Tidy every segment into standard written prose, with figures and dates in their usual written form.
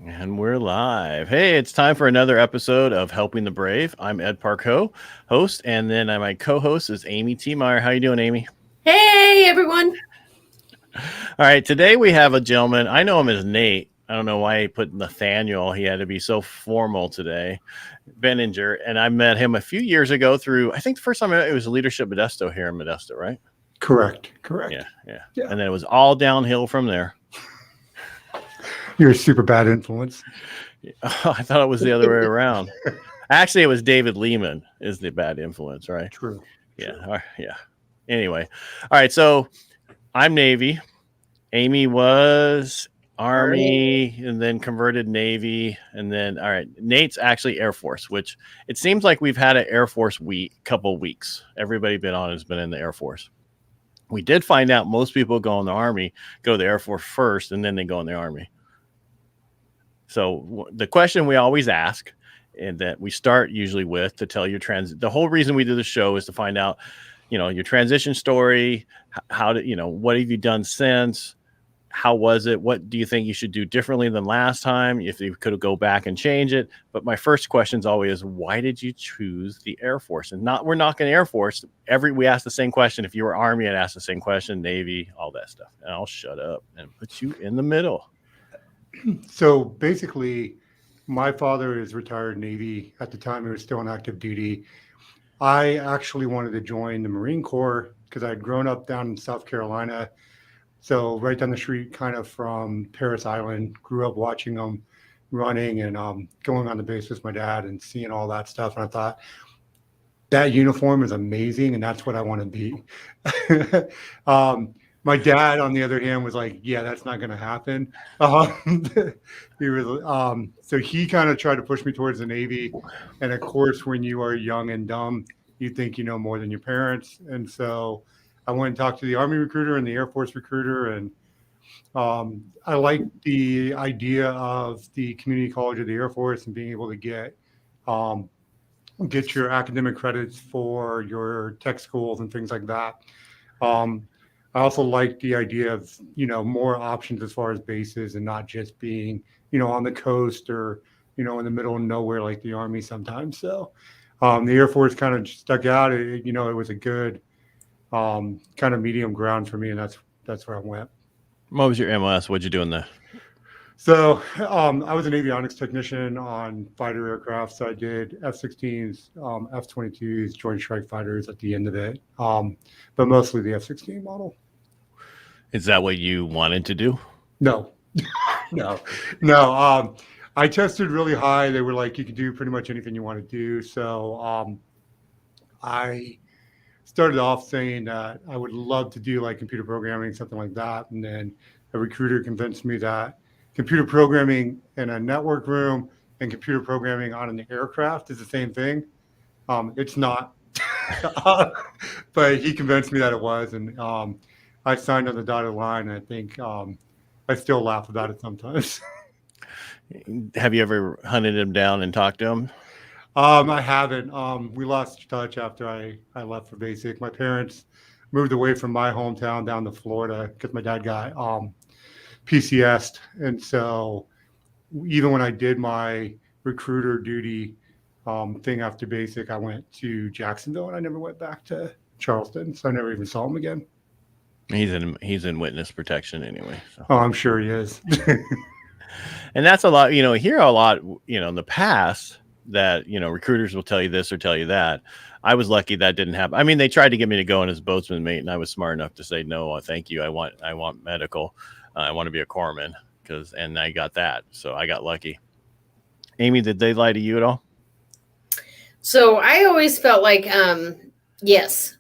And we're live. Hey, it's time for another episode of Helping the Brave. I'm Ed Parco, host, and then my co-host is Amy T. Meyer. How you doing, Amy? Hey, everyone. All right, today we have a gentleman. I know him as Nate. I don't know why he put Nathaniel. He had to be so formal today. Benninger, and I met him a few years ago through, I think the first time I met it was Leadership Modesto here in Modesto, right? Correct. Yeah. And then it was all downhill from there. You're a super bad influence. I thought it was the other way around. Actually, it was David Lehman is the bad influence, right? True. Yeah. Yeah. Anyway. All right. So I'm Navy. Amy was Army and then converted Navy. And then, all right, Nate's actually Air Force, which it seems like we've had an Air Force couple weeks. Everybody been on has been in the Air Force. We did find out most people go in the Army, go to the Air Force first, and then they go in the Army. So the question we always ask, and that we start usually with to tell your the whole reason we do the show is to find out, your transition story, what have you done since? How was it? What do you think you should do differently than last time? If you could go back and change it. But my first question is always, why did you choose the Air Force? And we're knocking the Air Force. We ask the same question. If you were Army, I'd ask the same question, Navy, all that stuff. And I'll shut up and put you in the middle. So basically, my father is retired Navy. At the time, he was still on active duty. I actually wanted to join the Marine Corps because I had grown up down in South Carolina. So right down the street, kind of from Paris Island, grew up watching them running and going on the base with my dad and seeing all that stuff. And I thought, that uniform is amazing, and that's what I want to be. My dad, on the other hand, was like, "Yeah, that's not going to happen." He was so he kind of tried to push me towards the Navy, and of course, when you are young and dumb, you think you know more than your parents. And so I went and talked to the Army recruiter and the Air Force recruiter, and I liked the idea of the community college of the Air Force and being able to get your academic credits for your tech schools and things like that. I also like the idea of, more options as far as bases and not just being, on the coast or, in the middle of nowhere like the Army sometimes. So the Air Force kind of stuck out. It was a good kind of medium ground for me, and that's where I went. What was your MLS? What'd you do in there? So I was an avionics technician on fighter aircraft. So I did F-16s, F-22s, Joint Strike Fighters at the end of it, but mostly the F-16 model. Is that what you wanted to do? No. No. I tested really high. They were like, you could do pretty much anything you want to do. So I started off saying that I would love to do like computer programming, something like that. And then a recruiter convinced me that computer programming in a network room and computer programming on an aircraft is the same thing. It's not, but he convinced me that it was. And I signed on the dotted line. And I think I still laugh about it sometimes. Have you ever hunted him down and talked to him? I haven't. We lost touch after I left for basic. My parents moved away from my hometown down to Florida because my dad got PCS'd. And so even when I did my recruiter duty thing after basic, I went to Jacksonville and I never went back to Charleston. So I never even saw him again. He's in witness protection anyway. So. Oh, I'm sure he is. And that's a lot, hear a lot, in the past that, recruiters will tell you this or tell you that. I was lucky that didn't happen. I mean, they tried to get me to go in as boatsman mate, and I was smart enough to say, no, thank you. I want medical. I want to be a corpsman and I got that. So I got lucky. Amy, did they lie to you at all? So I always felt like, yes,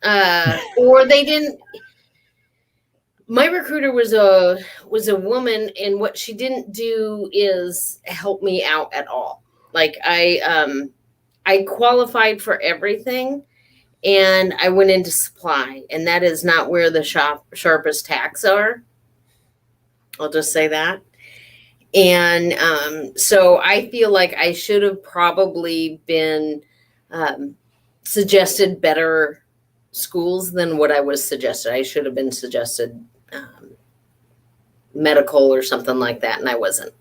or they didn't. My recruiter was a woman, and what she didn't do is help me out at all. Like I qualified for everything, and I went into supply, and that is not where the sharpest tacks are. I'll just say that. And so I feel like I should have probably been suggested better schools than what I was suggested. I should have been suggested medical or something like that, and I wasn't.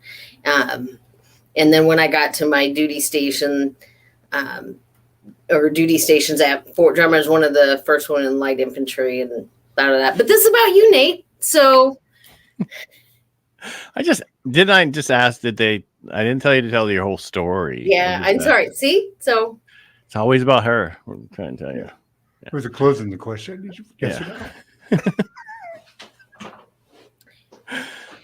And then when I got to my duty station, or duty stations at Fort Drum, I was one of the first one in light infantry and that. But this is about you, Nate. So I just ask I didn't tell you to tell your whole story. Yeah, I'm sorry. See? So it's always about her. I'm trying to tell you. Yeah. It was a closing the question. Did you guess it out?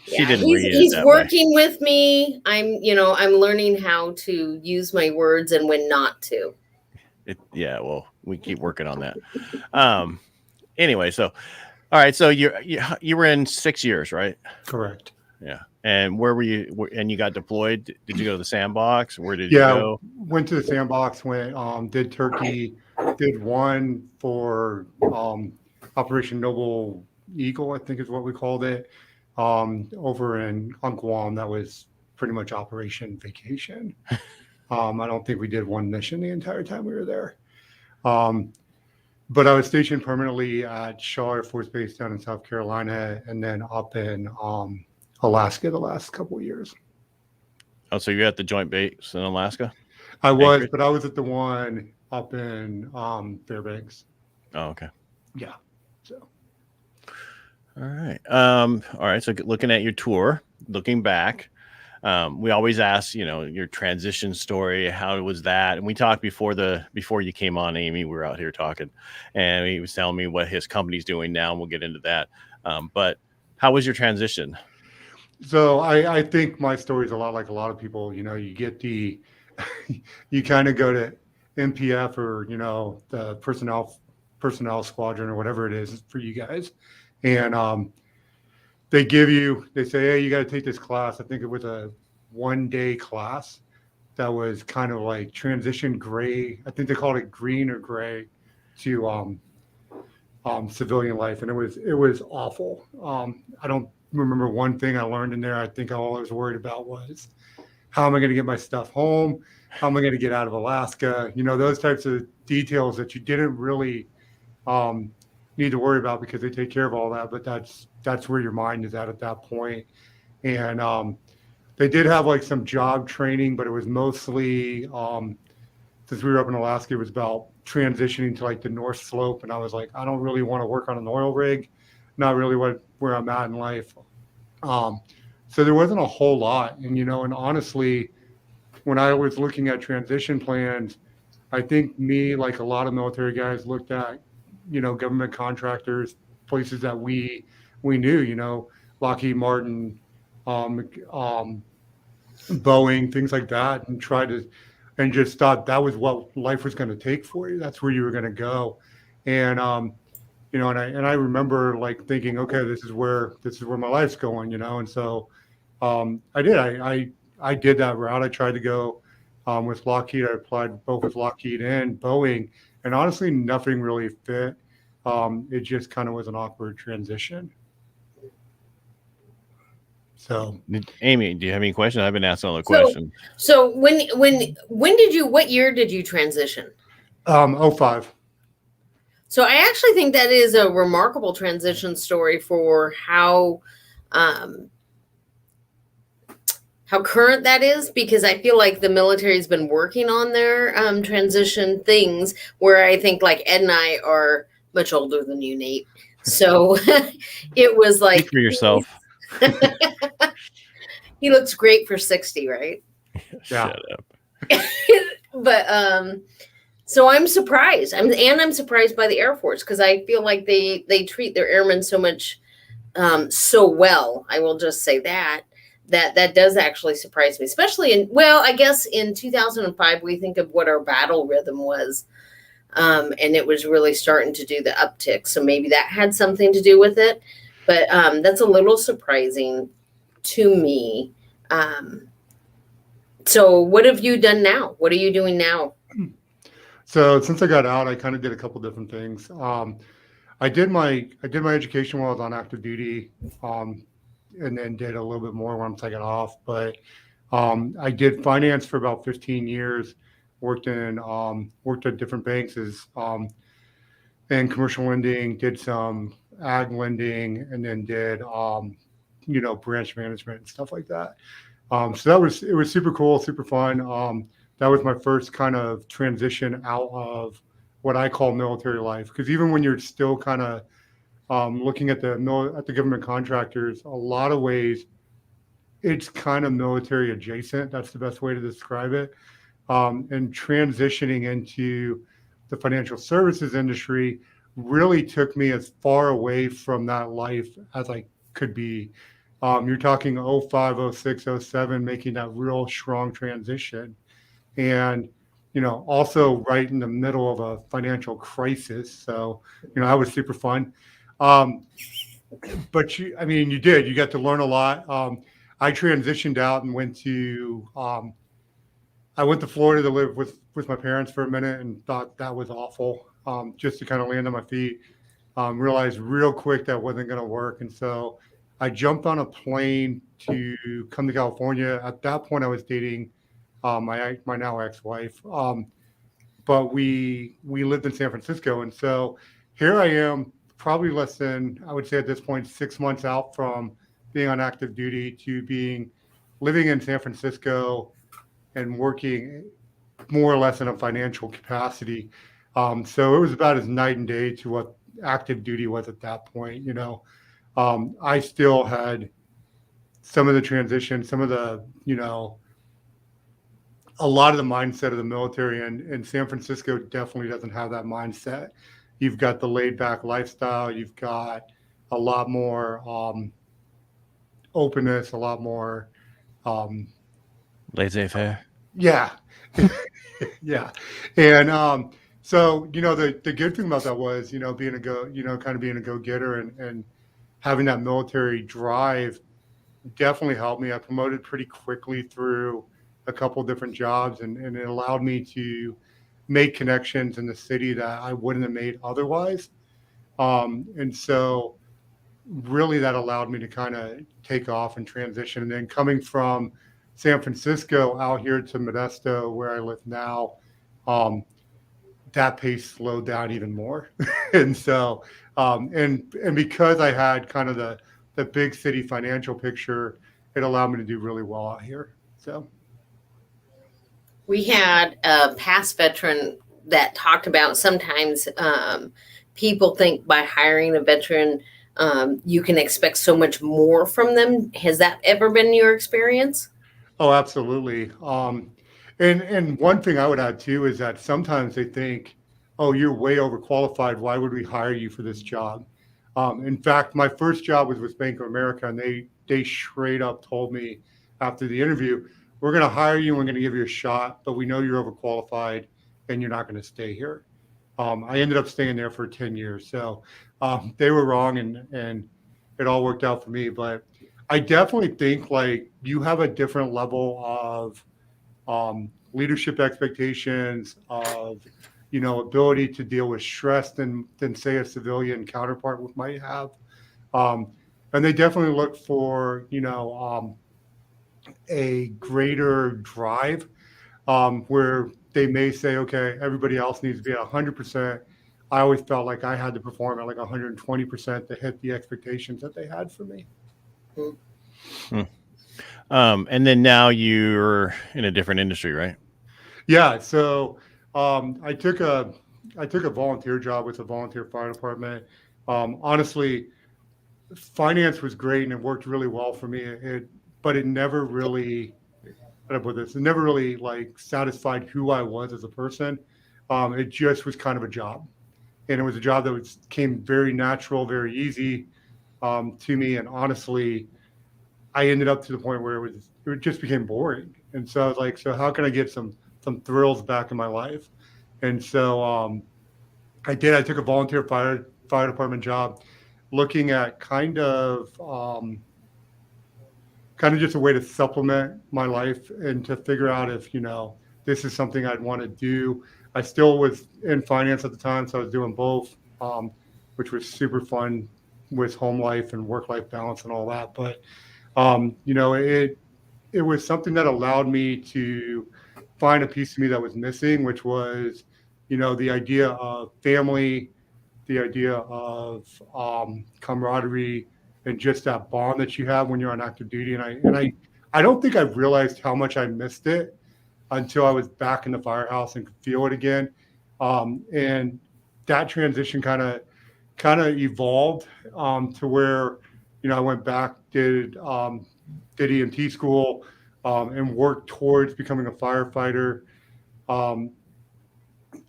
He's working with me. I'm learning how to use my words and when not to. Well, we keep working on that. Anyway, so all right, so you were in 6 years, right? Correct. Yeah. And where were you? And you got deployed? Did you go to the sandbox? Where did you go? Went to the sandbox. Did Turkey. Did one for Operation Noble Eagle, I think is what we called it. Over on Guam. That was pretty much Operation Vacation. I don't think we did one mission the entire time we were there. But I was stationed permanently at Shaw Air Force Base down in South Carolina, and then up in Alaska the last couple of years. Oh, so you're at the Joint Base in Alaska? I was, but I was at the one up in Fairbanks. Oh, okay. Yeah. So. All right. So looking at your tour, looking back, we always ask, your transition story. How was that? And we talked before you came on, Amy. We were out here talking, and he was telling me what his company's doing now, and we'll get into that. But how was your transition? So I think my story is a lot like a lot of people. You get you kind of go to MPF or the personnel squadron or whatever it is for you guys, and they say, hey, you got to take this class. I think it was a 1-day class that was kind of like transition gray. I think they called it green or gray to civilian life, and it was awful. I don't remember one thing I learned in there. I think all I was worried about was how am I going to get my stuff home? How am I going to get out of Alaska? Those types of details that you didn't really need to worry about because they take care of all that. But that's where your mind is at that point. And they did have like some job training, but it was mostly since we were up in Alaska, it was about transitioning to like the North Slope. And I was like, I don't really want to work on an oil rig. Not really where I'm at in life. So there wasn't a whole lot. And, and honestly, when I was looking at transition plans, I think me, like a lot of military guys, looked at, government contractors, places that we knew, Lockheed Martin, Boeing, things like that, and just thought that was what life was going to take for you. That's where you were going to go. And, and I remember like thinking, okay, this is where my life's going, and so I did that route. I tried to go with Lockheed. I applied both with Lockheed and Boeing, and honestly, nothing really fit. It just kind of was an awkward transition. So, Amy, do you have any questions? I've been asking all the questions. So what year did you transition? 05. So I actually think that is a remarkable transition story for how current that is, because I feel like the military's been working on their transition things, where I think like Ed and I are much older than you, Nate. So it was like, speak for yourself. He looks great for 60, right? Shut up. But so I'm surprised. I'm surprised by the Air Force, because I feel like they treat their airmen so much so well. I will just say that does actually surprise me, especially I guess in 2005 we think of what our battle rhythm was, and it was really starting to do the uptick. So maybe that had something to do with it, but that's a little surprising to me. So what have you done now? What are you doing now? So since I got out, I kind of did a couple different things. I did my education while I was on active duty, and then did a little bit more once I got off. But I did finance for about 15 years. Worked at different banks and commercial lending. Did some ag lending, and then did branch management and stuff like that. So it was super cool, super fun. That was my first kind of transition out of what I call military life. Because even when you're still kind of looking at the government contractors, a lot of ways it's kind of military adjacent. That's the best way to describe it. And transitioning into the financial services industry really took me as far away from that life as I could be. You're talking '05, '06, '07, making that real strong transition. And, also right in the middle of a financial crisis. So, that was super fun. Um, but you got to learn a lot. I transitioned out and I went to Florida to live with my parents for a minute and thought that was awful. Just to kind of land on my feet. Realized real quick that wasn't going to work. And so I jumped on a plane to come to California. At that point, I was dating my now ex-wife. But we lived in San Francisco. And so here I am, probably less than, I would say at this point, 6 months out from being on active duty to living in San Francisco and working more or less in a financial capacity. So it was about as night and day to what active duty was at that point. I still had some of the transition, some of the, a lot of the mindset of the military, and San Francisco definitely doesn't have that mindset. You've got the laid back lifestyle. You've got a lot more openness, a lot more laissez-faire. Yeah. Yeah. And so, the good thing about that was, being kind of being a go-getter and having that military drive definitely helped me. I promoted pretty quickly through a couple different jobs, and it allowed me to make connections in the city that I wouldn't have made otherwise. And so really that allowed me to kind of take off and transition. And then coming from San Francisco out here to Modesto, where I live now, that pace slowed down even more. And so, and because I had kind of the big city financial picture, it allowed me to do really well out here. So we had a past veteran that talked about sometimes people think by hiring a veteran, you can expect so much more from them. Has that ever been your experience? Oh, absolutely. And one thing I would add too is that sometimes they think, oh, you're way overqualified. Why would we hire you for this job? In fact, my first job was with Bank of America, and they straight up told me after the interview, we're going to hire you and we're going to give you a shot, but we know you're overqualified and you're not going to stay here. I ended up staying there for 10 years. So they were wrong, and it all worked out for me. But I definitely think like you have a different level of leadership expectations, of ability to deal with stress than say a civilian counterpart might have. And they definitely look for a greater drive, where they may say, okay, everybody else needs to be at 100%. I always felt like I had to perform at like 120% to hit the expectations that they had for me. Hmm. And then now you're in a different industry, right? Yeah. So I took a volunteer job with a volunteer fire department. Honestly, finance was great and it worked really well for me. But it never really, how do I put this? It never really like satisfied who I was as a person. It just was kind of a job, and it was a job that came very natural, very easy to me. And honestly, I ended up to the point where it just became boring. And so I was like, so how can I get some thrills back in my life? And so I took a volunteer fire department job, looking at kind of just a way to supplement my life and to figure out if this is something I'd want to do. I still was in finance at the time, so I was doing both, which was super fun with home life and work life balance and all that. But it was something that allowed me to find a piece of me that was missing, which was the idea of family, the idea of camaraderie, and just that bond that you have when you're on active duty. And I don't think I realized how much I missed it until I was back in the firehouse and could feel it again. And that transition kind of evolved to where, I went back, did EMT school, and worked towards becoming a firefighter. Um,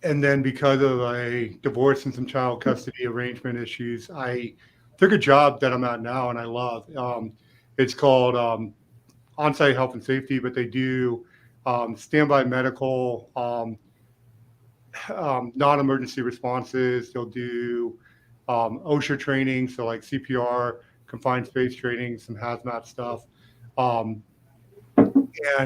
and then because of a divorce and some child custody arrangement issues, I took a job that I'm at now and I love. It's called on-site health and safety, but they do standby medical, non-emergency responses. They'll do OSHA training, so like CPR, confined space training, some hazmat stuff. And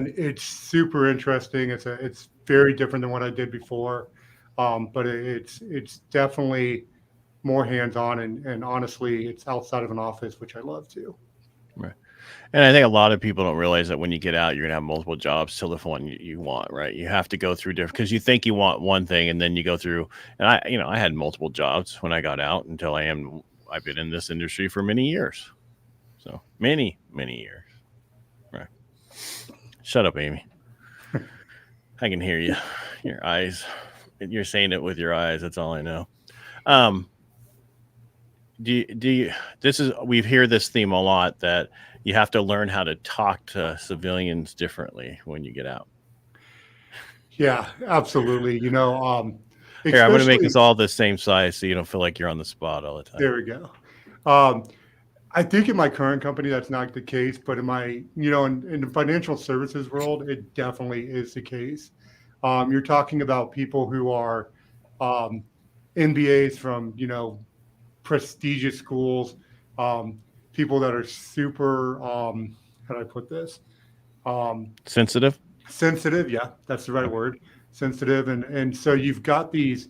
it's super interesting. It's very different than what I did before, but it's definitely more hands-on, and honestly, it's outside of an office, which I love too. Right. And I think a lot of people don't realize that when you get out, you're gonna have multiple jobs till the one you want, right? You have to go through different, because you think you want one thing, and then you go through. And I had multiple jobs when I got out until I've been in this industry for many years, so many years. Right. Shut up, Amy. I can hear you. Your eyes. You're saying it with your eyes. That's all I know. We hear this theme a lot, that you have to learn how to talk to civilians differently when you get out. Yeah, absolutely. Here, I'm going to make us all the same size so you don't feel like you're on the spot all the time. There we go. I think in my current company, that's not the case, but in my, in the financial services world, it definitely is the case. You're talking about people who are MBAs from, prestigious schools, people that are super, how do I put this? Sensitive? Sensitive, yeah, that's the right word. Sensitive. And so you've got these.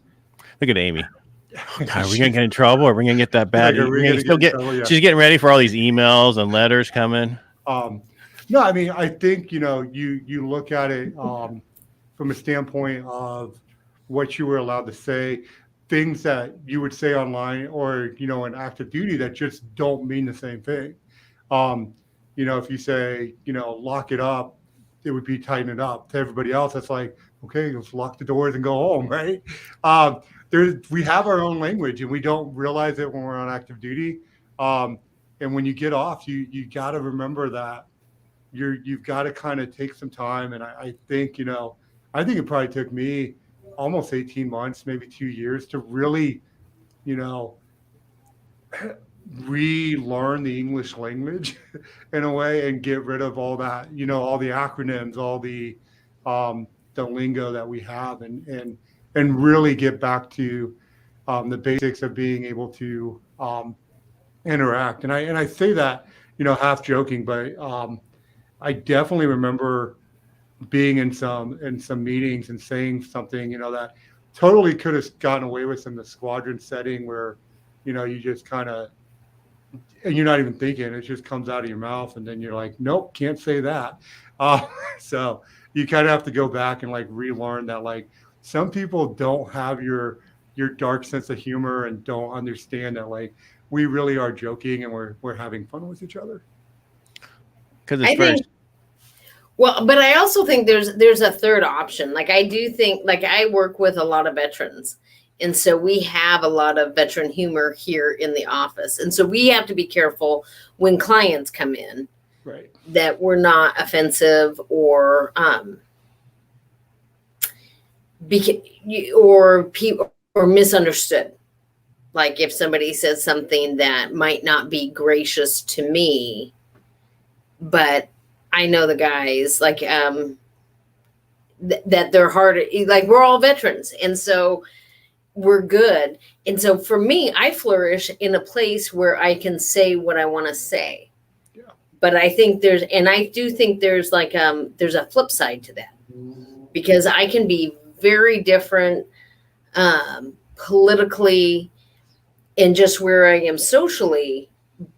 Look at Amy. Oh, God, are we going to get in trouble? Are we going to get that bad? Yeah, She's getting ready for all these emails and letters coming. No, I mean, I think, you look at it from a standpoint of what you were allowed to say, things that you would say online or, in active duty that just don't mean the same thing. If you say, lock it up, it would be tighten it up. To everybody else, that's like, okay, let's lock the doors and go home, right? We have our own language, and we don't realize it when we're on active duty. And when you get off, you got to remember that you've got to kind of take some time. And I think, I think it probably took me almost 18 months, maybe 2 years to really, relearn the English language in a way and get rid of all that, all the acronyms, all the lingo that we have, and really get back to the basics of being able to interact. And I say that, half joking, but I definitely remember being in some meetings and saying something, that totally could have gotten away with in the squadron setting where, you just kind of, and you're not even thinking, it just comes out of your mouth, and then you're like, nope, can't say that. So you kind of have to go back and like relearn that, like, some people don't have your dark sense of humor and don't understand that, like, we really are joking and we're having fun with each other. Because it's well, but I also think there's a third option. Like, I do think, like, I work with a lot of veterans, and so we have a lot of veteran humor here in the office. And so we have to be careful when clients come in, right, that we're not offensive or misunderstood. Like, if somebody says something that might not be gracious to me, but I know the guys, like, that they're hard, like, we're all veterans, and so we're good. And so for me, I flourish in a place where I can say what I want to say. Yeah. But I think there's like, there's a flip side to that, because I can be very different politically and just where I am socially,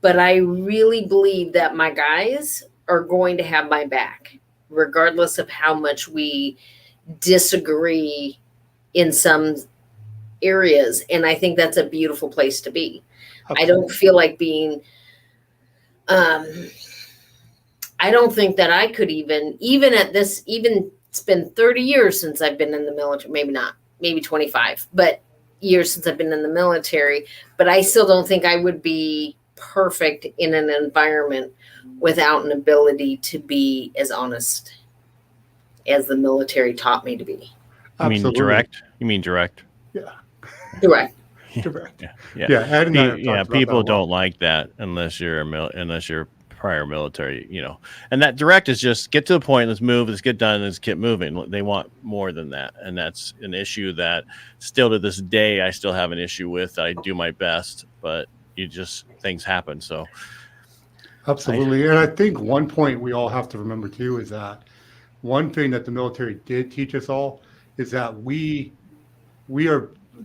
but I really believe that my guys are going to have my back, regardless of how much we disagree in some areas. And I think that's a beautiful place to be. Absolutely. I don't feel like being I don't think that I could even at this, even it's been 30 years since I've been in the military, maybe not, maybe 25, but years since I've been in the military, but I still don't think I would be perfect in an environment without an ability to be as honest as the military taught me to be. You mean direct? You mean direct? Yeah. Direct. Direct. Yeah. Ed and I have talked about People that a lot. don't like that unless you're prior military, and that direct is just get to the point, let's move, let's get done, let's keep moving. They want more than that, and that's an issue that still to this day I still have an issue with. I do my best, but things happen. So Absolutely. And I think one point we all have to remember too is that one thing that the military did teach us all is that the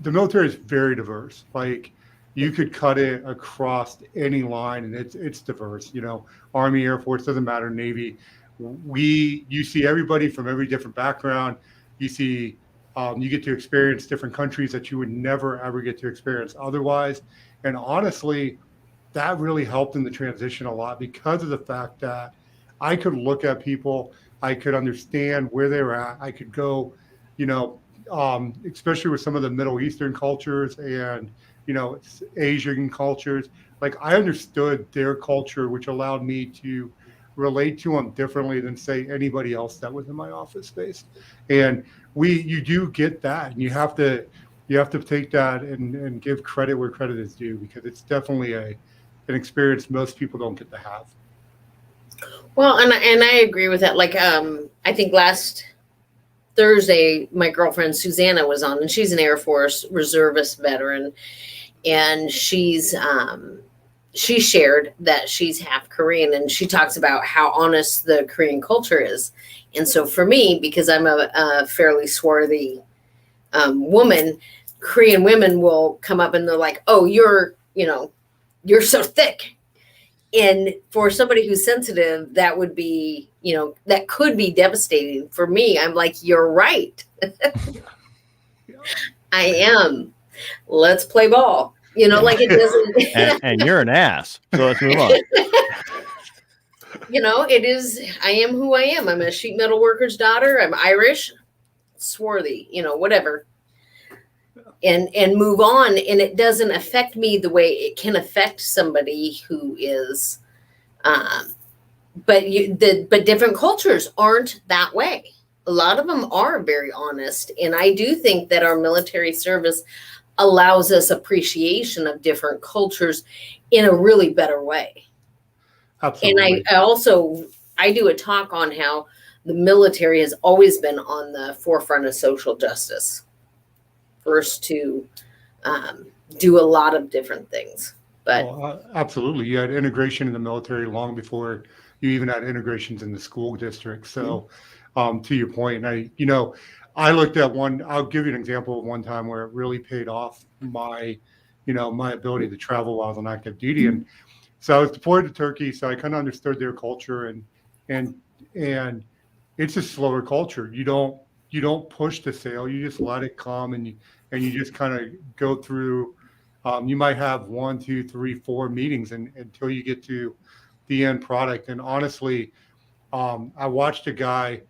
military is very diverse. Like, you could cut it across any line, and it's diverse. Army, Air Force, doesn't matter, Navy. You see everybody from every different background. You see, you get to experience different countries that you would never ever get to experience otherwise. And honestly, that really helped in the transition a lot because of the fact that I could look at people, I could understand where they were at. I could go, especially with some of the Middle Eastern cultures and Asian cultures. Like, I understood their culture, which allowed me to relate to them differently than, say, anybody else that was in my office space. And you do get that, and you have to take that and give credit where credit is due, because it's definitely an experience most people don't get to have. Well, and I agree with that. Like, I think last Thursday, my girlfriend Susanna was on, and she's an Air Force reservist veteran, and she shared that she's half Korean, and she talks about how honest the Korean culture is. And so for me, because I'm a fairly swarthy woman, Korean women will come up and they're like, "Oh, you're so thick." And for somebody who's sensitive, that would be, that could be devastating. For me, I'm like, "You're right." I am. Let's play ball. Like, it doesn't. and you're an ass. So let's move on. It is. I am who I am. I'm a sheet metal worker's daughter. I'm Irish, swarthy, whatever. And move on. And it doesn't affect me the way it can affect somebody who is, but different cultures aren't that way. A lot of them are very honest. And I do think that our military service allows us appreciation of different cultures in a really better way. Absolutely. And I do a talk on how the military has always been on the forefront of social justice. First to do a lot of different things. But absolutely. You had integration in the military long before you even had integrations in the school district. So to your point, I looked at I'll give you an example of one time where it really paid off my ability to travel while I was on active duty. And so I was deployed to Turkey, so I kind of understood their culture, and it's a slower culture. You don't push the sale, you just let it come, and you just kind of go through. You might have 1, 2, 3, 4 meetings until you get to the end product. And honestly, I watched a guy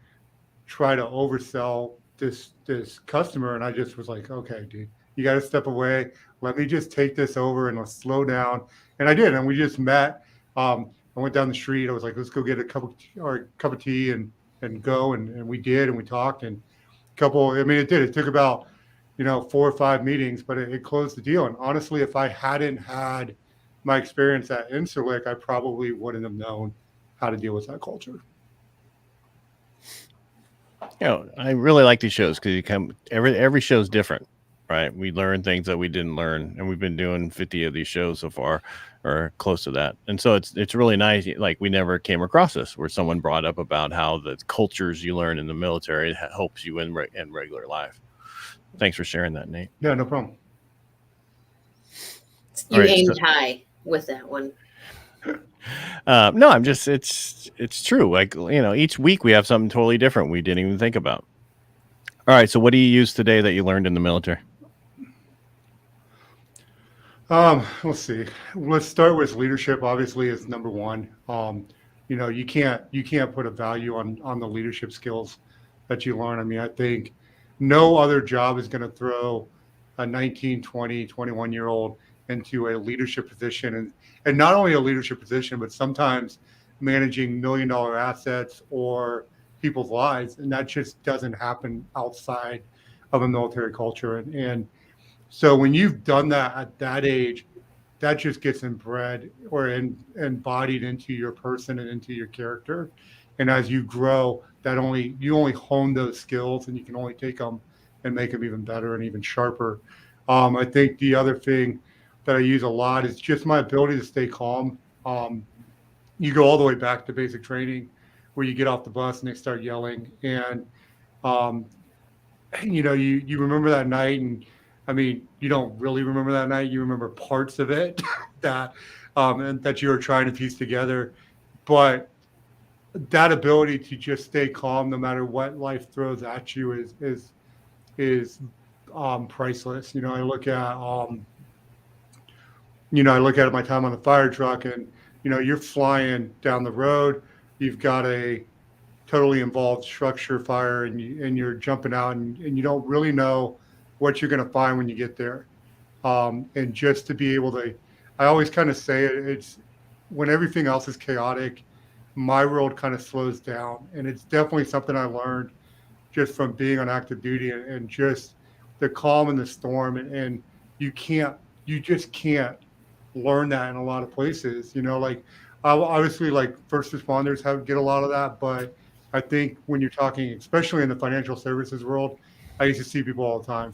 try to oversell this customer, and I just was like, "Okay, dude, you got to step away. Let me just take this over, and let's slow down." And I did, and we just met. I went down the street. I was like, "Let's go get a cup of tea and go," and we did, and we talked, and it did. It took about 4 or 5 meetings, but it closed the deal. And honestly, if I hadn't had my experience at Insulic, I probably wouldn't have known how to deal with that culture. I really like these shows because every show is different, right? We learn things that we didn't learn, and we've been doing 50 of these shows so far, or close to that. And so it's really nice. Like, we never came across this where someone brought up about how the cultures you learn in the military helps you in regular life. Thanks for sharing that, Nate. Yeah, no problem. You aimed high with that one. No, I'm just, it's true. Like, each week we have something totally different we didn't even think about. All right. So what do you use today that you learned in the military? Let's see. Let's start with leadership, obviously, is number one. you can't put a value on the leadership skills that you learn. I mean, I think no other job is going to throw a 19, 20, 21-year-old into a leadership position, and not only a leadership position, but sometimes managing $1 million assets or people's lives. And that just doesn't happen outside of a military culture. And so when you've done that at that age, that just gets inbred or embodied into your person and into your character. And as you grow, you only hone those skills, and you can only take them and make them even better and even sharper. I think the other thing that I use a lot is just my ability to stay calm. You go all the way back to basic training, where you get off the bus and they start yelling, and um, you remember that night, and I mean, you don't really remember that night. You remember parts of it that and that you were trying to piece together, but that ability to just stay calm no matter what life throws at you is priceless. I look at my time on the fire truck, and you're flying down the road. You've got a totally involved structure fire, and you're jumping out, and you don't really know what you're going to find when you get there. And just to be able to, I always kind of say it's when everything else is chaotic, my world kind of slows down. And it's definitely something I learned just from being on active duty, and just the calm in the storm. And you just can't learn that in a lot of places. Like obviously, like first responders get a lot of that, but I think when you're talking, especially in the financial services world, I used to see people all the time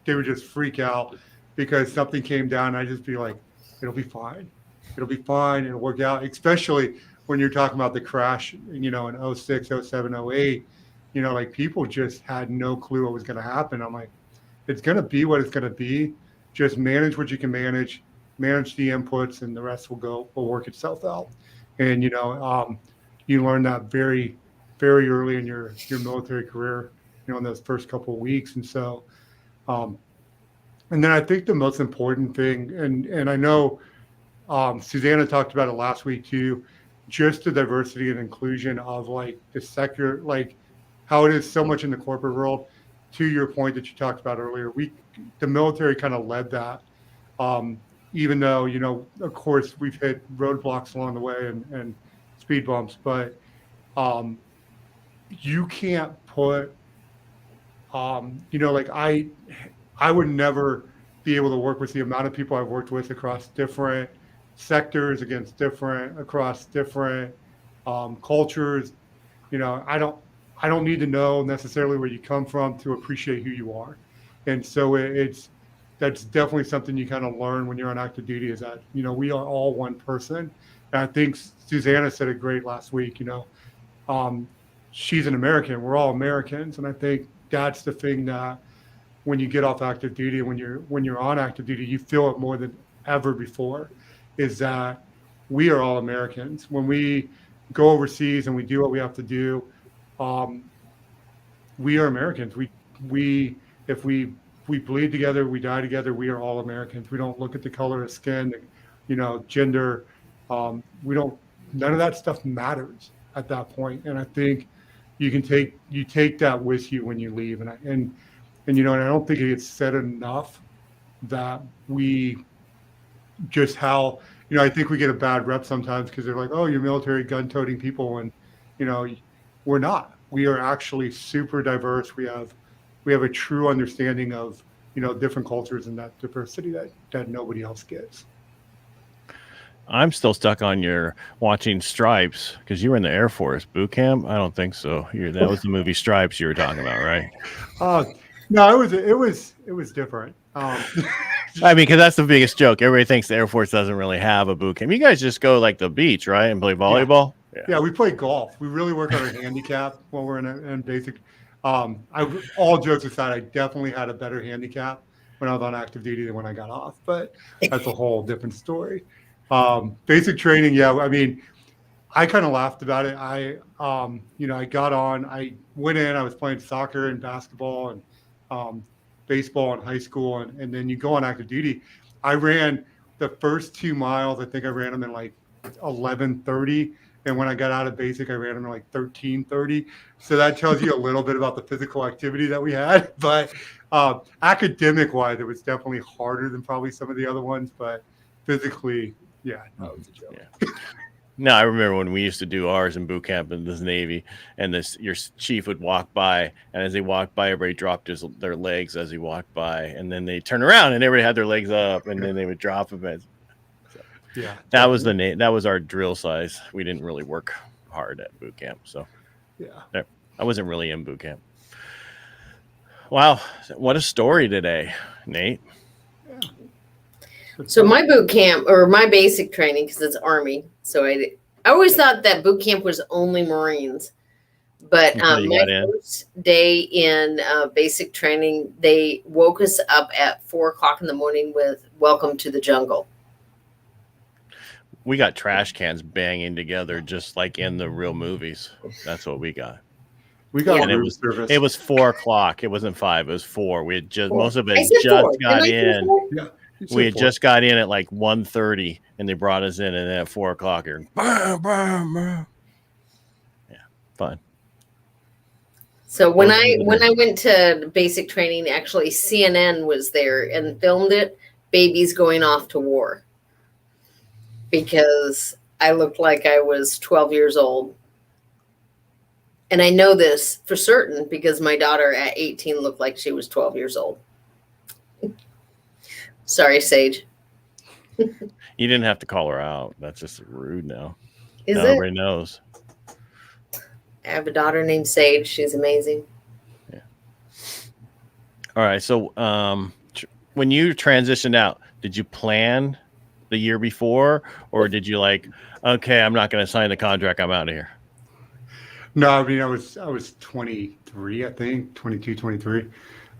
they would just freak out because something came down, and I'd just be like, it'll be fine. It'll be fine. It'll work out. Especially when you're talking about the crash, in 06, 07, 08, like people just had no clue what was going to happen. I'm like, it's going to be what it's going to be. Just manage what you can manage the inputs, and the rest will work itself out. And, you learn that very, very early in your military career, in those first couple of weeks. And so, and then I think the most important thing, and I know Susanna talked about it last week too, just the diversity and inclusion of like the sector, like how it is so much in the corporate world. To your point that you talked about earlier, the military kind of led that. Even though, of course, we've hit roadblocks along the way and speed bumps, but you can't put, like I would never be able to work with the amount of people I've worked with across different sectors, across different cultures. I don't need to know necessarily where you come from to appreciate who you are. And so that's definitely something you kind of learn when you're on active duty, is that, we are all one person. And I think Susanna said it great last week, she's an American. We're all Americans. And I think that's the thing that when you get off active duty, when you're on active duty, you feel it more than ever before, is that we are all Americans. When we go overseas and we do what we have to do, we are Americans. If we bleed together, we die together, we are all Americans. We don't look at the color of skin, gender. None of that stuff matters at that point. And I think you take that with you when you leave. And I don't think it gets said enough that we just I think we get a bad rep sometimes because they're like, oh, you're military gun-toting people. And, we're not. We are actually super diverse. We have a true understanding of, different cultures and that diversity that nobody else gets. I'm still stuck on your watching Stripes, because you were in the Air Force boot camp. I don't think so. That was the movie Stripes you were talking about, right? No, it was different. I mean, because that's the biggest joke. Everybody thinks the Air Force doesn't really have a boot camp. You guys just go like the beach, right, and play volleyball. Yeah, we play golf. We really work on our handicap when we're in basic. All jokes aside, I definitely had a better handicap when I was on active duty than when I got off, but that's a whole different story. Basic training, yeah. I mean, I kind of laughed about it. I got on. I went in. I was playing soccer and basketball and baseball in high school, and then you go on active duty. I ran the first 2 miles. I think I ran them in like 11:30. And when I got out of basic, I ran them like 13:30. So that tells you a little bit about the physical activity that we had. But academic wise, it was definitely harder than probably some of the other ones. But physically, yeah, no, it was a joke. Yeah. No, I remember when we used to do ours in boot camp in this Navy, and your chief would walk by, and as they walked by, everybody dropped their legs as he walked by, and then they turn around and everybody had their legs up, and then they would drop them. Yeah, that was that was our drill size. We didn't really work hard at boot camp, so yeah, I wasn't really in boot camp. Wow, what a story today, Nate. Yeah. So my boot camp or my basic training, because it's Army, so I always thought that boot camp was only Marines. But my first day in basic training, they woke us up at 4:00 in the morning with "Welcome to the Jungle." We got trash cans banging together just like in the real movies. That's what we got. We got service. It was 4:00. It wasn't 5. It was 4. We had just 4. Most of it just got in. Yeah, we had just got in at like 1:30, and they brought us in, and then at 4:00, you're bam, bam, bam. Yeah, fun. So when I went to basic training, actually CNN was there and filmed it. Babies going off to war. Because I looked like I was 12 years old. And I know this for certain because my daughter at 18 looked like she was 12 years old. Sorry, Sage. You didn't have to call her out. That's just rude now. Is now it? Everybody knows. I have a daughter named Sage. She's amazing. Yeah. All right. So when you transitioned out, did you plan the year before, or did you okay, I'm not going to sign the contract, I'm out of here? No, I mean, I was 23, I think, 22, 23.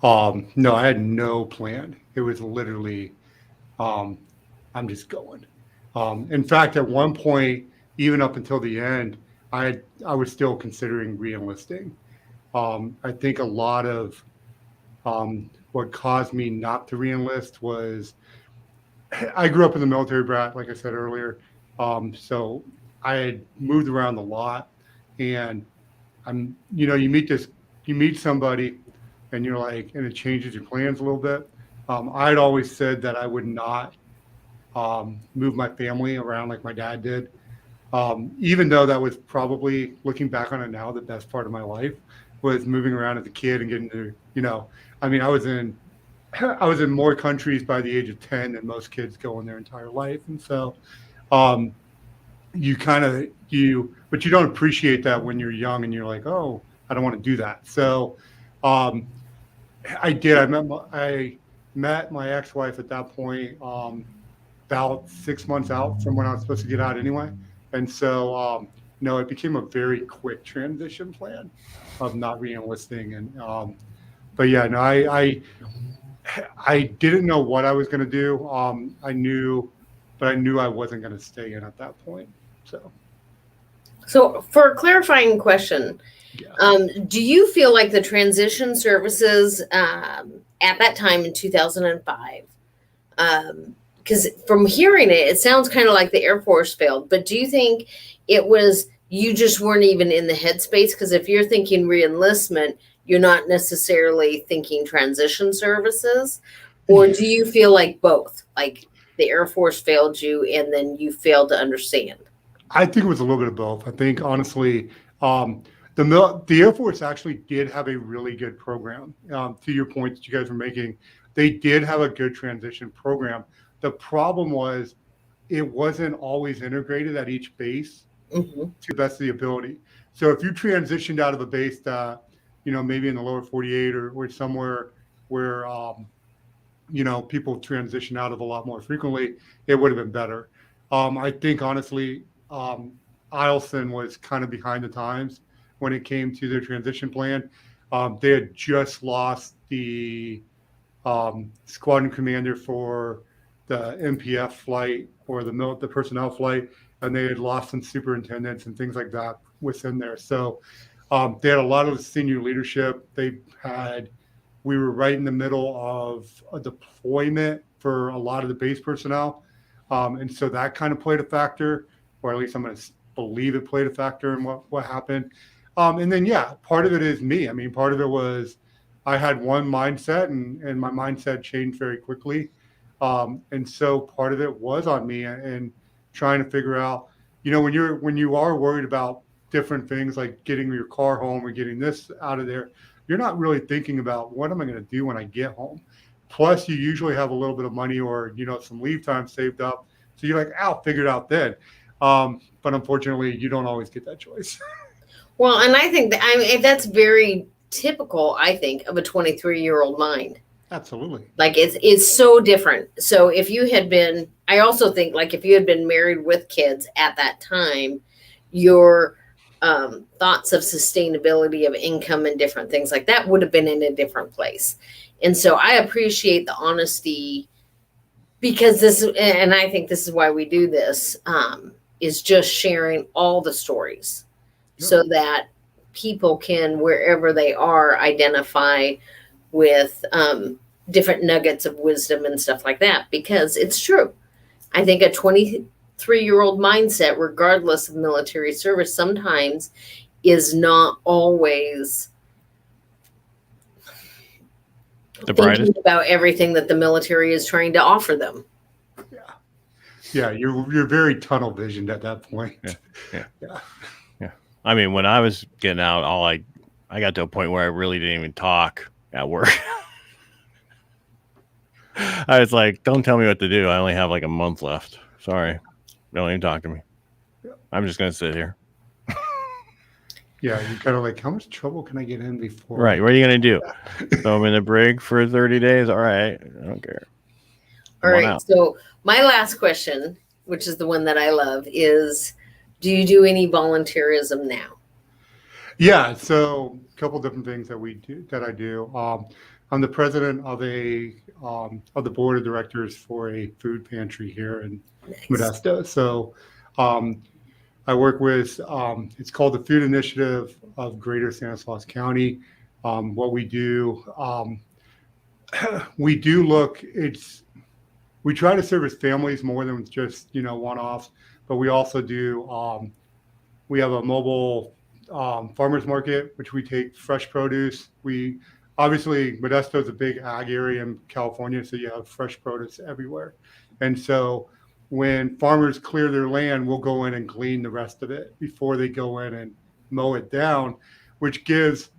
No, I had no plan. It was literally, I'm just going. In fact, at one point, even up until the end, I was still considering re-enlisting. I think a lot of what caused me not to re-enlist was I grew up in the military brat, like I said earlier. So I had moved around a lot, and you meet somebody, and you're like, and it changes your plans a little bit. I'd always said that I would not move my family around like my dad did, even though that was probably, looking back on it now, the best part of my life was moving around as a kid and getting to, I mean, I was in more countries by the age of 10 than most kids go in their entire life. And so but you don't appreciate that when you're young and you're like, oh, I don't want to do that. So I did. I met my ex-wife at that point about 6 months out from when I was supposed to get out anyway. And so, no, it became a very quick transition plan of not re-enlisting. And but yeah, no, I didn't know what I was going to do. I knew I wasn't going to stay in at that point. So for a clarifying question, yeah. Do you feel like the transition services at that time in 2005, because from hearing it sounds kind of like the Air Force failed, but do you think it was you just weren't even in the headspace? Because if you're thinking re-enlistment, you're not necessarily thinking transition services, or do you feel like both, like the Air Force failed you and then you failed to understand? I think it was a little bit of both. I think, honestly, the Air Force actually did have a really good program. To your point that you guys were making, they did have a good transition program. The problem was it wasn't always integrated at each base to the best of the ability. So if you transitioned out of a base that, maybe in the lower 48 or somewhere where, people transition out of a lot more frequently, it would have been better. I think, honestly, Eielson was kind of behind the times when it came to their transition plan. They had just lost the squadron commander for the MPF flight or the personnel flight, and they had lost some superintendents and things like that within there. So they had a lot of senior leadership. We were right in the middle of a deployment for a lot of the base personnel. And so that kind of played a factor, or at least I'm going to believe it played a factor in what happened. And then, yeah, part of it is me. I mean, part of it was I had one mindset, and my mindset changed very quickly. And so part of it was on me and trying to figure out, when you are worried about different things like getting your car home or getting this out of there, you're not really thinking about what am I going to do when I get home. Plus, you usually have a little bit of money or, some leave time saved up. So you're like, I'll figure it out then. But unfortunately, you don't always get that choice. Well, and I think that's very typical, I think, of a 23-year-old mind. Absolutely. Like it's so different. So if you had been, I also think like if you had been married with kids at that time, your thoughts of sustainability of income and different things like that would have been in a different place. And so I appreciate the honesty, because and I think this is why we do this, is just sharing all the stories. Yep. So that people can, wherever they are, identify with different nuggets of wisdom and stuff like that, because it's true. I think a 23-year-old mindset, regardless of military service, sometimes is not always the brightest about everything that the military is trying to offer them. Yeah, you're very tunnel visioned at that point. Yeah. I mean, when I was getting out, I got to a point where I really didn't even talk at work. I was like, don't tell me what to do. I only have like a month left. Sorry. Don't even talk to me. I'm just going to sit here. Yeah, you're kind of like, how much trouble can I get in before? Right. What are you going to do? Throw them in the brig for 30 days? All right. I don't care. All right. So my last question, which is the one that I love, is do you do any volunteerism now? Yeah. So a couple different things that I do. I'm the president of the board of directors for a food pantry here in Modesto. So I work with, it's called the Food Initiative of Greater Stanislaus County. What we do, we try to service families more than just, one-offs, but we also do, we have a mobile farmers market, which we take fresh produce. Obviously, Modesto is a big ag area in California, so you have fresh produce everywhere. And so when farmers clear their land, we'll go in and glean the rest of it before they go in and mow it down, which gives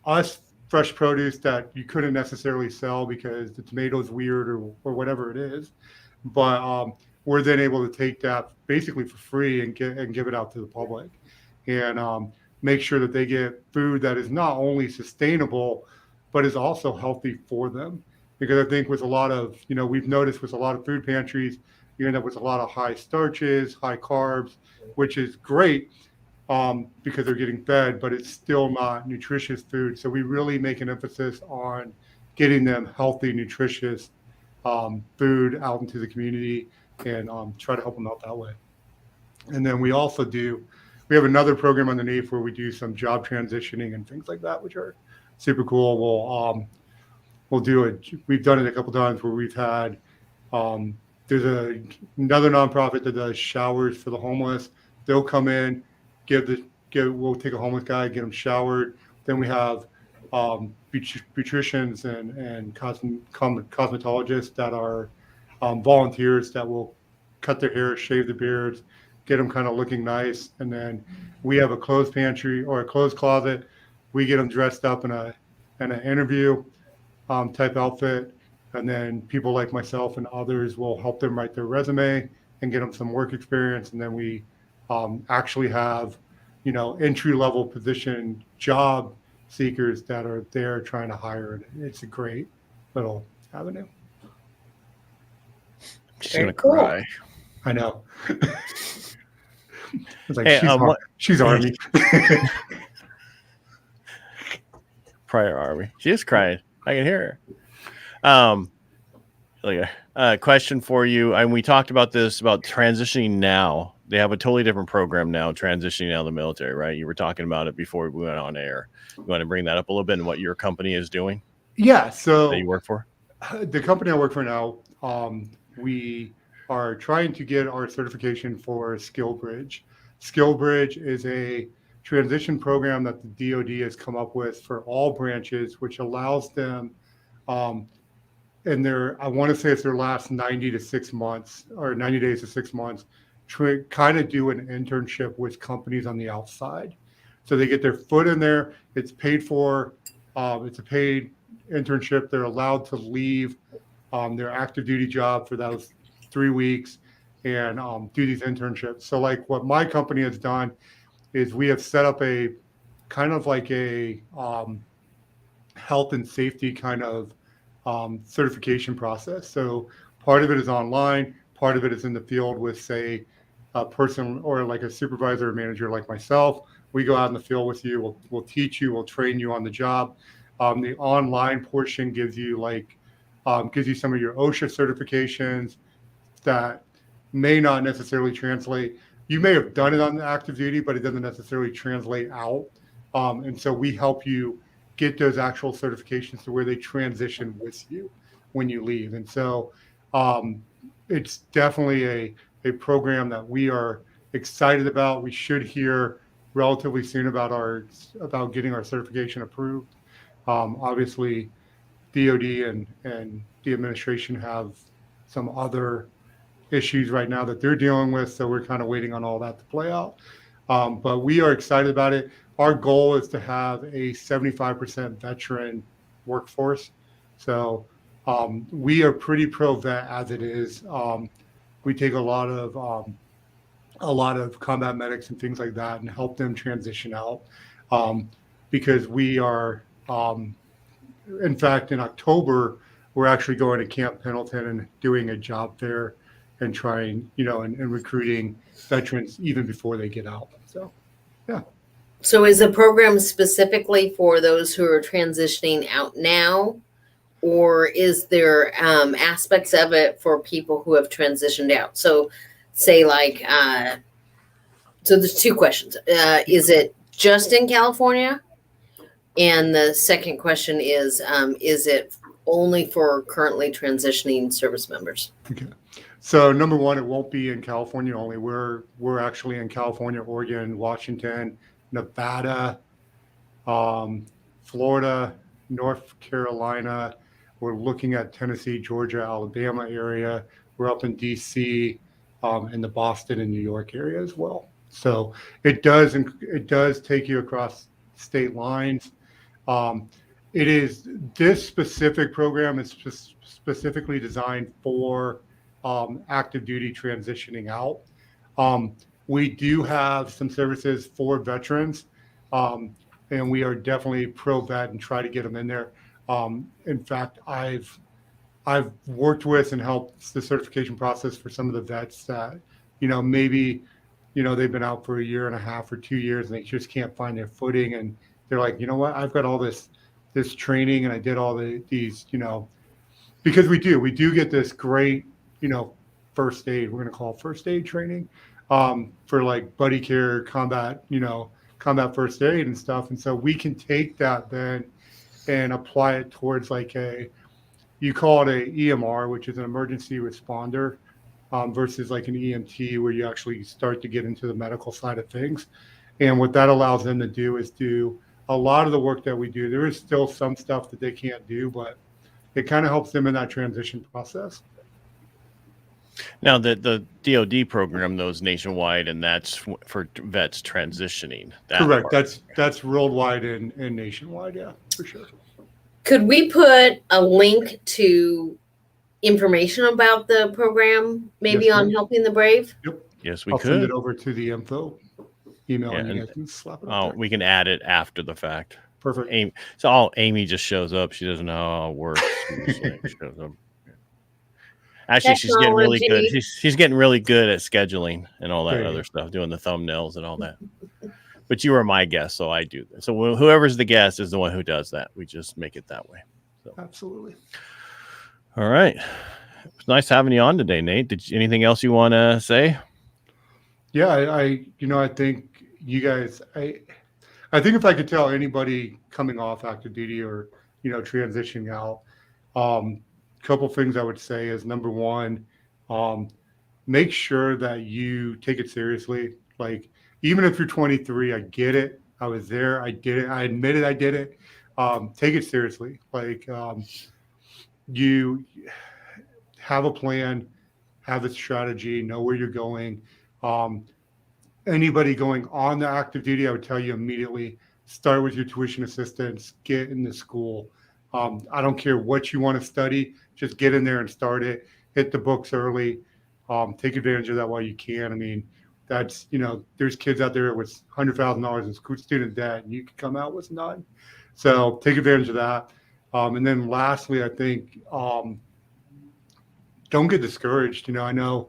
us fresh produce that you couldn't necessarily sell because the tomato's weird or whatever it is. But we're then able to take that basically for free and give it out to the public and make sure that they get food that is not only sustainable, but is also healthy for them. Because I think with a lot of, we've noticed with a lot of food pantries, you end up with a lot of high starches, high carbs, which is great because they're getting fed, but it's still not nutritious food. So we really make an emphasis on getting them healthy, nutritious food out into the community and try to help them out that way. And then we also we have another program underneath where we do some job transitioning and things like that, which are super cool. We'll do it. We've done it a couple times where we've had, there's another nonprofit that does showers for the homeless. They'll come in, we'll take a homeless guy, get him showered. Then we have beauticians and cosmetologists that are volunteers that will cut their hair, shave their beards, get them kind of looking nice. And then we have a clothes pantry or a clothes closet. We get them dressed up in an interview type outfit. And then people like myself and others will help them write their resume and get them some work experience. And then we actually have, entry-level position job seekers that are there trying to hire. It's a great little avenue. She's going to cry. I know. It's like, she's Army. Prior Army. She is crying. I can hear her. A question for you. And we talked about this, about transitioning now. They have a totally different program now, transitioning out of the military, right? You were talking about it before we went on air. You want to bring that up a little bit and what your company is doing? Yeah. So that you work for? The company I work for now, we are trying to get our certification for Skill Bridge. Skill Bridge is a transition program that the DoD has come up with for all branches, which allows them, in their, I want to say it's their last 90 to 6 months or 90 days to 6 months, to kind of do an internship with companies on the outside. So they get their foot in there. It's paid for. It's a paid internship. They're allowed to leave their active duty job for those 3 weeks and do these internships. So like what my company has done is we have set up a kind of like a health and safety kind of certification process. So part of it is online, part of it is in the field with, say, a person or like a supervisor or manager like myself. We go out in the field with you. We'll teach you. We'll train you on the job. The online portion gives you some of your OSHA certifications that may not necessarily translate. You may have done it on the active duty, but it doesn't necessarily translate out. And so we help you get those actual certifications to where they transition with you when you leave. And so it's definitely a program that we are excited about. We should hear relatively soon about getting our certification approved. Obviously, DoD and the administration have some other issues right now that they're dealing with, so we're kind of waiting on all that to play out. But we are excited about it. Our goal is to have a 75% veteran workforce. So we are pretty pro-vet as it is. We take a lot of combat medics and things like that and help them transition out because we are, in fact, in October, we're actually going to Camp Pendleton and doing a job fair and trying, and recruiting veterans even before they get out. So, yeah. So is the program specifically for those who are transitioning out now, or is there aspects of it for people who have transitioned out? So say like, so there's two questions. Is it just in California? And the second question is it only for currently transitioning service members? Okay. So number one, it won't be in California only. We're actually in California, Oregon, Washington, Nevada, Florida, North Carolina. We're looking at Tennessee, Georgia, Alabama area. We're up in DC, in the Boston and New York area as well. So it does take you across state lines. This specific program is specifically designed for active duty transitioning out. We do have some services for veterans, and we are definitely pro-vet and try to get them in there. In fact, I've worked with and helped the certification process for some of the vets that, maybe, they've been out for a year and a half or 2 years and they just can't find their footing. And they're like, you know what, I've got all this training and I did all these, because we do get this great, first aid, we're going to call it first aid training, for like buddy care, combat first aid and stuff. And so we can take that then and apply it towards like you call it a EMR, which is an emergency responder, versus like an EMT where you actually start to get into the medical side of things. And what that allows them to do is do a lot of the work that we do. There is still some stuff that they can't do, but it kind of helps them in that transition process. Now, the DoD program, though, is nationwide, and that's for vets transitioning. Correct. That's worldwide and nationwide. Yeah, for sure. Could we put a link to information about the program, maybe Yes, on ma'am. Helping the Brave? Yep. Yes, we I'll could. send it over to the info email, Yeah, and you and- guys can slap it up Oh, there. we can add it after the fact. Perfect. Amy just shows up. She doesn't know how it works. She just, shows up. Actually, she's getting really good. Technology. She's getting really good at scheduling and all that There you other go. stuff, doing the thumbnails and all that. But you were my guest, so I do that. So whoever's the guest is the one who does that. We just make it that way. So. Absolutely. All right. It was nice having you on today, Nate. Anything else you want to say? Yeah, I think you guys, I think if I could tell anybody coming off active duty or, transitioning out, couple things I would say is number one, make sure that you take it seriously. Like even if you're 23, I get it. I was there. I did it. I admitted I did it. Take it seriously. Like you have a plan, have a strategy, know where you're going. Um, Anybody going on the active duty, I would tell you immediately, start with your tuition assistance, get into school. I don't care what you want to study, just get in there and start it. Hit the books early. Take advantage of that while you can. I mean, that's, there's kids out there with $100,000 in student debt, and you can come out with none. So take advantage of that. And then lastly, I think don't get discouraged. I know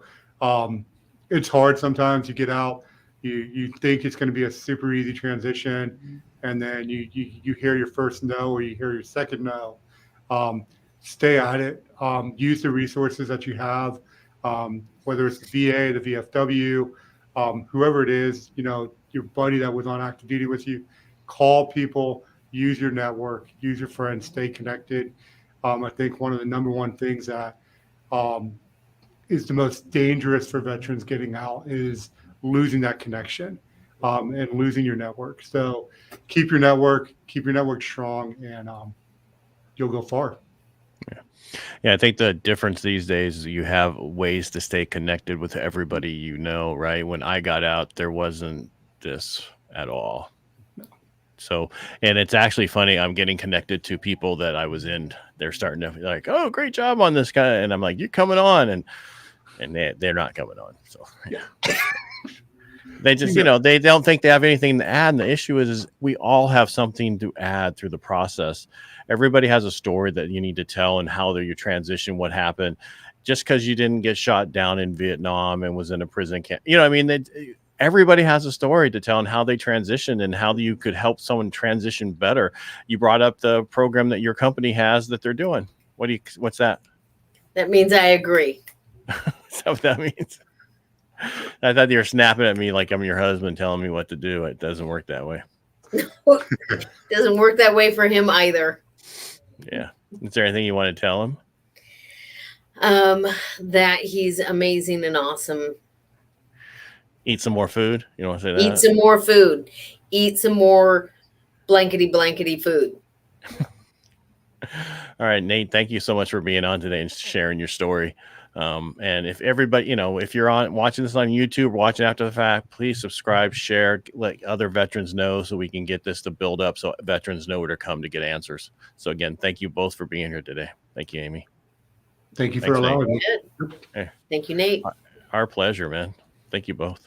it's hard sometimes. You get out, you think it's going to be a super easy transition, and then you hear your first no or you hear your second no. Stay at it. Use the resources that you have, whether it's the VA, the VFW, whoever it is, your buddy that was on active duty with you. Call people, use your network, use your friends, stay connected. I think one of the number one things that is the most dangerous for veterans getting out is losing that connection and losing your network. So keep your network strong, and you'll go far. Yeah, I think the difference these days is you have ways to stay connected with everybody, right? When I got out, there wasn't this at all. So, and it's actually funny, I'm getting connected to people that I was in. They're starting to be like, oh, great job on this guy. And I'm like, you're coming on. And they're not coming on. So yeah. They just, they don't think they have anything to add. And the issue is we all have something to add through the process. Everybody has a story that you need to tell and how you transition, what happened. Just because you didn't get shot down in Vietnam and was in a prison camp, everybody has a story to tell and how they transitioned and how you could help someone transition better. You brought up the program that your company has that they're doing. What's that? That means I agree. Is that what that means? I thought you were snapping at me like I'm your husband telling me what to do. It doesn't work that way. Doesn't work that way for him either. Yeah. Is there anything you want to tell him? That he's amazing and awesome. Eat some more food. You don't want to say that? Eat some more food. Eat some more blankety food. All right, Nate, thank you so much for being on today and sharing your story. And if everybody, if you're watching this on YouTube or watching after the fact, please subscribe, share, let other veterans know so we can get this to build up so veterans know where to come to get answers. So again, thank you both for being here today. Thank you, Amy. Thank you for allowing me. Thank you, Nate. Our pleasure, man. Thank you both.